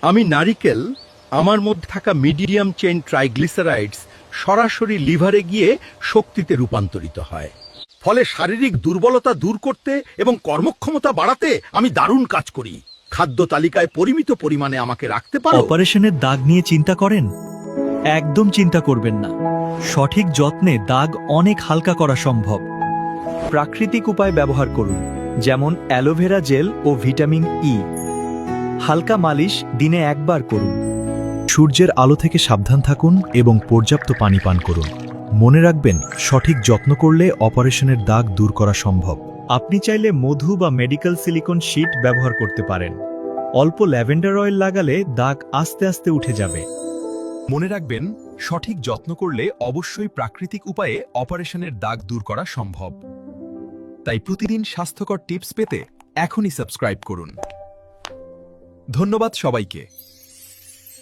আমি নারিকেল আমার মধ্যে থাকা মিডিয়াম চেইন ট্রাইগ্লিসারাইডস সরাসরি লিভারে গিয়ে শক্তিতে রূপান্তরিত হয়। ফলে শারীরিক দুর্বলতা দূর করতে এবং কর্মক্ষমতা বাড়াতে আমি দারুণ কাজ করি। খাদ্য তালিকায় পরিমিত পরিমাণে আমাকে রাখতে পারো। অপারেশনের দাগ নিয়ে চিন্তা করেন? একদম চিন্তা করবেন না। সঠিক যত্নে দাগ অনেক হালকা করা সম্ভব। প্রাকৃতিক উপায় ব্যবহার করুন, যেমন অ্যালোভেরা জেল ও ভিটামিন ই। হালকা মালিশ দিনে একবার করুন। সূর্যের আলো থেকে সাবধান থাকুন এবং পর্যাপ্ত পানি পান করুন। মনে রাখবেন, সঠিক যত্ন করলে অপারেশনের দাগ দূর করা সম্ভব। আপনি চাইলে মধু বা মেডিকেল সিলিকন শীট ব্যবহার করতে পারেন। অল্প ল্যাভেন্ডার অয়েল লাগালে দাগ আস্তে আস্তে উঠে যাবে। মনে রাখবেন, সঠিক যত্ন করলে অবশ্যই প্রাকৃতিক উপায়ে অপারেশনের দাগ দূর করা সম্ভব। তাই প্রতিদিন স্বাস্থ্যকর টিপস পেতে এখনই সাবস্ক্রাইব করুন। ধন্যবাদ সবাইকে।